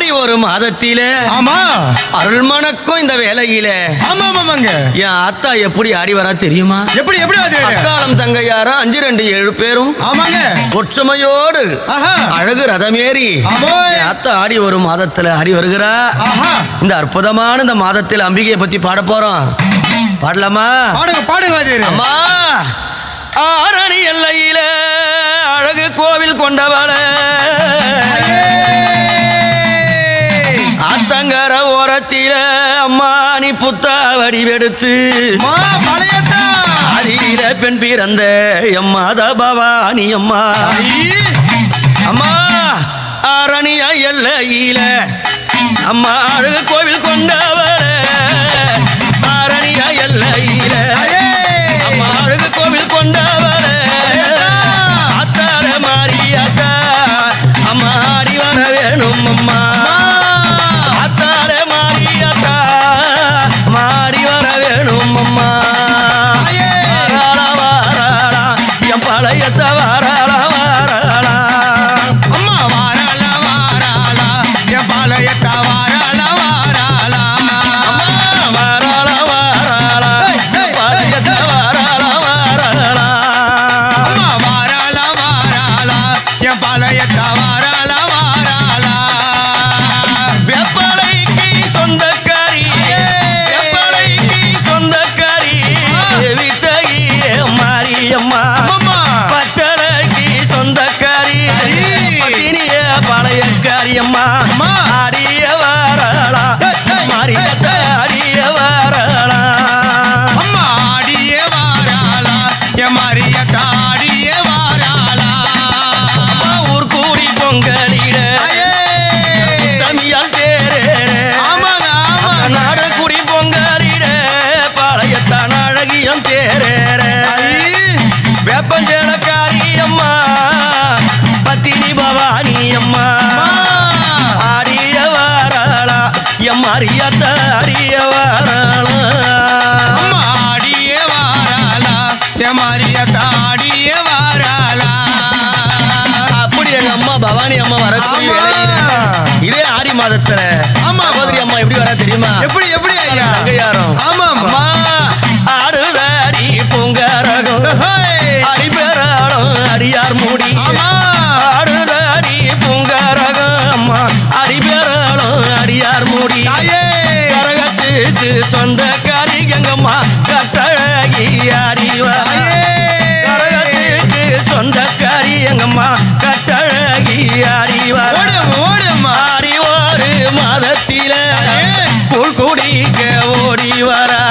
ஆடி ஒரு மாதத்தில ஆமா அருள் மணக்கும் இந்த வேலையில ஆமா ஆமாங்க என் ஆத்தா எப்படி ஆடி வரா தெரியுமா? எப்படி எப்படி அக்காலம் தங்கையாரா 5 2 7 பேரும் ஆமாங்க ஒற்றுமையோடு அழகு ரதமேறி என் ஆத்தா ஆடி ஒரு மாதத்துல ஆடி வருகிறா. இந்த அற்புதமான இந்த மாதத்தில் அம்பிகையை பத்தி பாட போறோம். பாடலாமா? பாடுங்க பாடுங்க. அம்மா ஆரணி எல்லையில அழகு கோவில் கொண்டவள ஆத்தங்கர ஓரத்தில அம்மா நீ புத்தா வடிவெடுத்து அதில பெண் பிறந்த எம்மாத பவானி அம்மா அம்மா ஆரணியா எல்லையில அம்மா அழகு கோவில் கொண்டவள ஆரணியா எல்லையில அம்மா அழகு கோவில் கொண்டவள அத்தார மாரியாத்தா அம்மா ஆடி வர வேணும் அம்மா அத்தார மாரியாத்தா மாடி வர வேணும் அம்மா வாராளா என் பழையத்த வாராளா வாராளா அம்மா வாராளா வாராளா என் பழையத்த வாராளா வாராளா வாராளா வாராளா பழையத்த வாராளா வாராளா அம்மா வாராளா வாராளா என் பழையத்த வாராளா வாராளா வெப்பளைக்கு சொந்தக்காரி வெப்பளைக்கு சொந்தக்காரி வித்தகியே மாரியம்மா பச்சளைக்கு சொந்தக்காரி பத்தினிய பழையக்காரியம்மா ஆடிய வாராளா மாரியத்த ஆடிய வாராளா அம்மா ஆடிய வாராளா என் மாரியத்த ஆடிய வாராளா ஊர் கூடி பொங்கலிட தமியால் பேரே ஆமாங்க ஆமாங்க நாடகுடி பொங்கலிட பழையத்தான் அழகியம் தேரேற வேப்பஞ்சேலக்காரி அம்மா பத்தினி பவானி அம்மா ஆடிய வாராளா எம் மாரியத்த ஆடிய வாராளா அம்மா ஆடிய வாராளா என் மாரியத்த ஆடிய வாராளா அப்படி எங்க அம்மா பவானி அம்மா வரக்கூடிய வேலையில இதே ஆடி மாதத்துல சகோதரி அம்மா எப்படி வரா தெரியுமா? எப்படி எப்படி ஐயா தங்கையாரும் ஆமா அம்மா ஆடுதாடி பூங்காரகம் அடிபேராளம் அடியார் மூடி ஆடுதாடி பூங்காரகம் அம்மா அடிபேராளம் அடியார் மூடி கரகத்துக்கு சொந்தக்காரி எங்கம்மா கட்டழகி ஆடிவார் கரகத்துக்கு சொந்தக்காரி எங்கம்மா கட்டழகி ஆடிவார் ஆடி ஒரு மாதத்தில புல் குடிக்க ஓடி வரா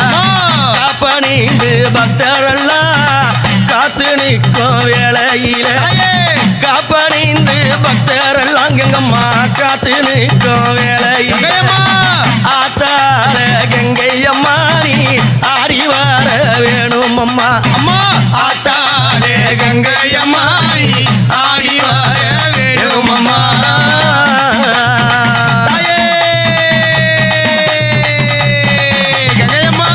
காப்பணிந்து பக்தரெல்லாம் காத்து நிற்கும் வேளையில காப்பணிந்து பக்தரெல்லாம் எங்கம்மா காத்து நிற்கும் வேளையில ஆத்தார கங்கையம்மா நீ ஆடி வர வேணும் அம்மா அம்மா ஆத்தாலே கங்கையம்மா நீ ஆடி வர வேணும் அம்மா தாயே கங்கையம்மா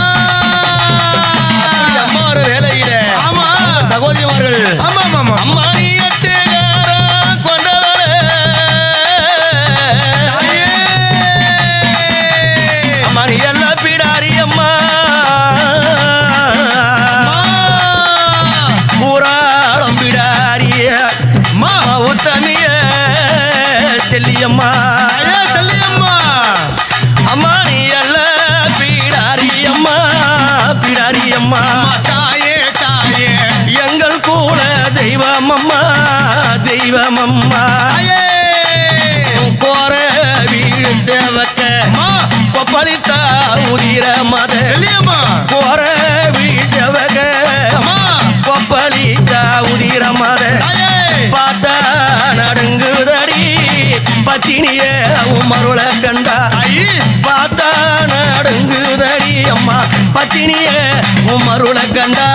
அம்மா ஒரு வேலையில ஆமா சகோதரிமார்கள் ஆமா ஆமா அம்மா நீ எட்டுகாரம் கொண்டவளே அம்மா நீ எல்லாம் பிடாரி அம்மா ஊராடம் பிடாரிய மா உத்தமிய செல்லியம்மா செல்லியம்மா அம்மா நீ எல்லாம் பிடாரி அம்மா பிடாரி அம்மா தாயே தாயே எங்கள் கூட தெய்வம் அம்மா தெய்வம் அம்மா போற வீடு சேவக்க கொப்பளித்தா உதிர மத போற வீடு சேவக கொப்பளித்தா உதிர மத பார்த்தா நடுங்குதடி பத்தினிய உமருள கண்டா பார்த்தா நடுங்குதடி அம்மா பத்தினிய உமருள கண்டா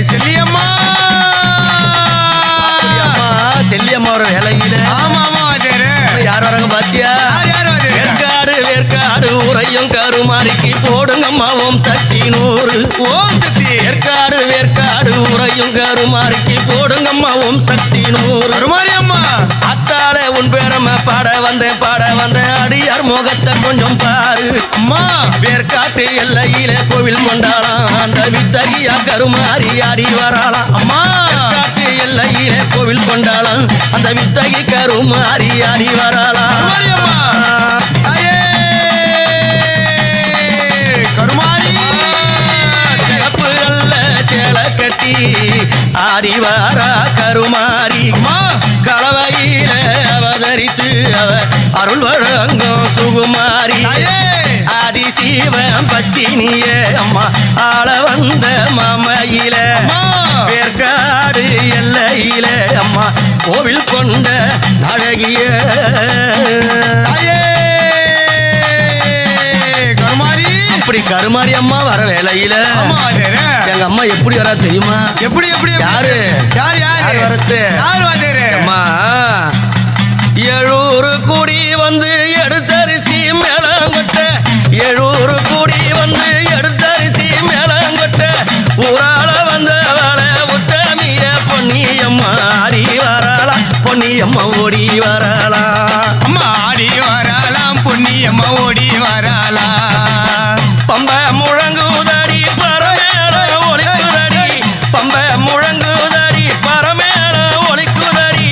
செல்லியம்மா செல்லியம்மா ஒரு வேலையில ஆமா ஆமா யார் வராங்க பாத்தியா? வேற்காடு வேற்காடு உரையும் கருமாரிக்கு போடுங்கம்மா ஓம் சக்தி 100 ஓம் சக்தி வேற்காடு வேற்காடு உரையும் கருமாரிக்கு போடுங்கம்மா ஓம் சக்தி 100 கருமாரி அம்மா ஆத்தாளே உன் பேரம பாட வந்தேன் அடியார் முகத்தை கொஞ்சம் பாரு அம்மா பேர்காட்டு எல்லையில கோவில் கொண்டாளாம் அந்த வித்தகியா கருமாறி ஆடி வராளாம் அம்மா பேர்காட்டு எல்லையில கோவில் கொண்டாளாம் அந்த வித்தகி கருமாறி ஆடி வராளாம் கருமாரியம்மா தாயே கருமாரி சிறப்பு அல்ல சேலை கட்டி ஆடி வாரா கருமாரி அம்மா களவையில அவதரித்து அவ அருள் வழங்கும் சுகுமாரி தாயே ஆதிசிவம் பத்தினிய அம்மா ஆள வந்த மாமையில அம்மா பேர்காடு எல்லையில அம்மா கோவில் கொண்ட அழகிய தாயே கருமாரி அப்படி கருமாரி அம்மா வர வேலையில அம்மா வாதேரே எங்க அம்மா எப்படி வரா தெரியுமா? எப்படி எப்படி யாரு யார் வரத்து யார் வாதேரே அம்மா 700 கூடி வந்து எடுத்தரிசி மேளங்கொட்ட 700 கூடி வந்து எடுத்தரிசி மேளங்கொட்ட ஊராள வந்தவள உத்தமிய பொன்னியம்மா ஆடி வரலா பொன்னியம்மா ஓடி வரலா அம்மா ஆடி வரலாம் பொன்னியம்மா ஓடி வரலாம் பம்ப முழங்குதடி பரமேள ஒலிக்குதடி பம்ப முழங்குதடி பரமேள ஒலிக்குதடி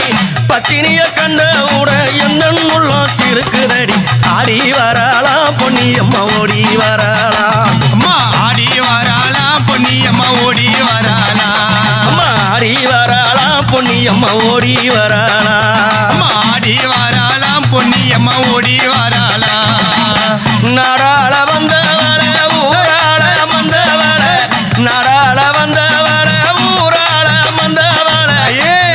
பத்தினிய கண்ட உட எந்த உள்ளம் சிறுக்குதடி ஆடி வரலாம் பொன்னியம்மா ஓடி வரலாம் அம்மா ஆடி வரலாம் பொன்னியம்மா ஓடி வரலாம் அம்மா ஆடி வரலாம் பொன்னியம்மா ஓடி வரலாம் அம்மா ஆடி வரலாம் பொன்னியம்மா ஓடி வரலாம் நாடாள வந்தவள ஊராள வந்தவள நாடாள வந்தவள ஊராள வந்தவள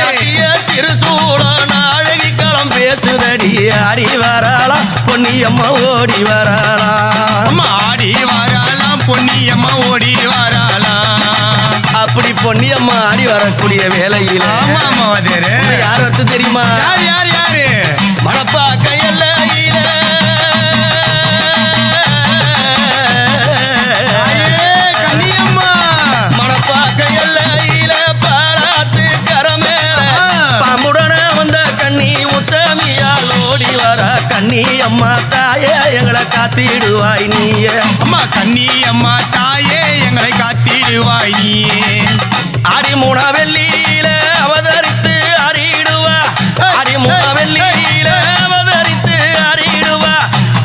நாட்டிய திருசூலம் நாழகி களம் பேசுதடி ஆடி வரலாம் பொன்னியம்மா ஓடி வரலாம் அம்மா ஆடி வரலாம் பொன்னியம்மா ஓடி வரலாம் அப்படி பொன்னியம்மா ஆடி வரக்கூடிய வேலையில ஆமா ஆமா வாதேரே யார் வந்து தெரியுமா? யார் யார் யாரு மணப்பாக்க எல்லையில தாயே கன்னியம்மா மணப்பாக்க எல்லையில பாலாத்து கரமேல பாம்புடன வந்த கண்ணி உத்தமியால் ஓடி வர கண்ணி அம்மா தாயே எங்களை காத்திடுவாய் நீயே அம்மா கன்னியம்மா தாயே எங்களை காத்திடுவாய் நீயே ஆடி மூணா வெள்ளியில அவதரித்து ஆடிடுவா ஆடி மூணா வெள்ளியில அவதரித்து ஆடிடுவா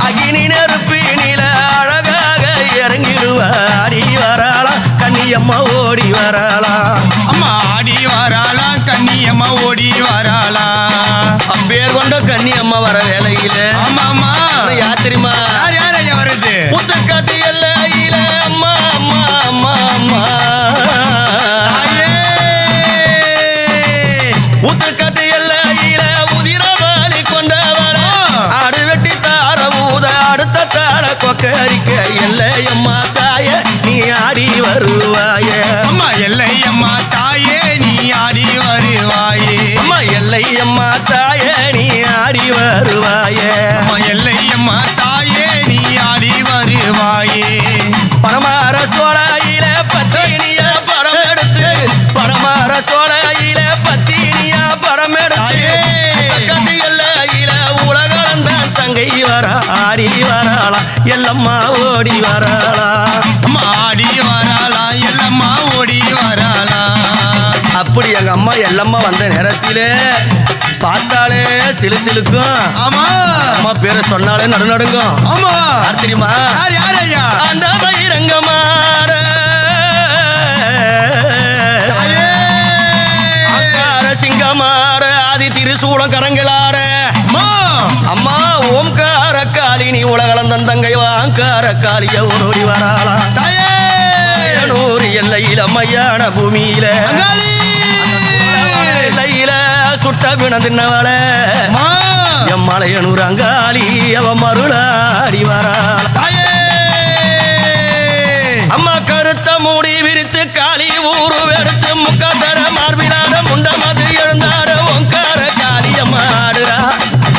அகினி நெருப்பினில அழகாக இறங்கிடுவா ஆடி வரலாம் கன்னியம்மா ஓடி வரலாம் அம்மா ஆடி வரலாம் கன்னியம்மா ஓடி வரலாம் அப்பேர் கொண்ட கன்னியம்மா வர வேலையில ஆமா ஆமா யார் தெரியுமா? யார் யார் ஐயா வருது ஊத்துக்காட்டு எல்லையில அம்மா அம்மா அம்மா அம்மா தாயே ஊத்துக்காட்டு எல்லையில உதிரவாளி கொண்டவள ஆடு வெட்டி தார ஊத அடுத்த தாட கொக்கரிக்க எல்லையம்மா தாய நீ ஆடி வருவாய அம்மா எல்லை அம்மா தாயே நீ ஆடி வருவாயே அம்மா எல்லையம்மா தாய நீ ஆடி வருவாய அம்மா எல்லை அம்மா தாயே நீ ஆடி வருவாயே பரமார சோழாயில பத்தினியா படம் எடுத்து பரமார சோழாயில பத்தினியா படம் தாயே. எடுத்து கண்டு எல்லையில உலகளந்தான் தங்கை வர ஆடி வரலாம் எல்லம்மா ஓடி வரலாம் அம்மா ஆடி வரலாம் எல்லம்மா ஓடி வரலாம் அப்படி எங்க அம்மா எல்லம்மா வந்த நேரத்திலே பார்த்தாலே சிலுசிலுக்கும் ஆமா அம்மா பேரை சொன்னாலே நடுநடுங்கும் ஆமா யார் தெரியுமா? யார் யார் ஐயா அந்த பகிரங்கமாட தாயே அங்கார சிங்கமாட ஆதி திருசூலம் கரங்களாட அம்மா அம்மா ஓம்கார காளி நீ உலகளந்தன் தங்கை வாங்கார காளிய ஓடி வராளாம் தாயே நூறு எல்லையில மையான பூமியில அங்காளி எல்லையில சுட்ட பிணந்தின்னவள அம்மா எம்மலையனூர் அங்காளி அவ மருளாடி வராளாம் தாயே அம்மா கருத்த மூடி விரித்து காளி ஊரு எடுத்து முக்காசட மார்பிலாட முண்டமது எழுந்தாட ஓங்கார காளியம்மாடுறா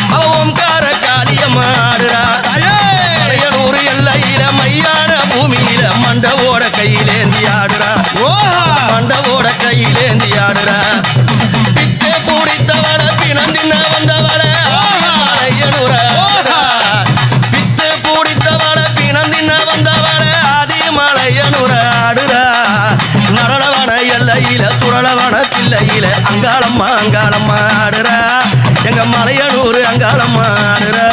அவ ஓங்கார காளியம்மாடுறா தாயே மலையனூர் எல்லையில மையான பூமியில மண்டவோட கையிலேந்தி ஆடுறா ஓஹா மண்டவோட கையிலேந்தி ஆடுறா பிச்சை பூடித்தவள பிணந்தின வந்தவள தில்லையில சுழலவன தில்லையில அங்காளம்மா அங்காளம்மா ஆடுறா எங்க மலையனூர் அங்காளம்மா ஆடுறா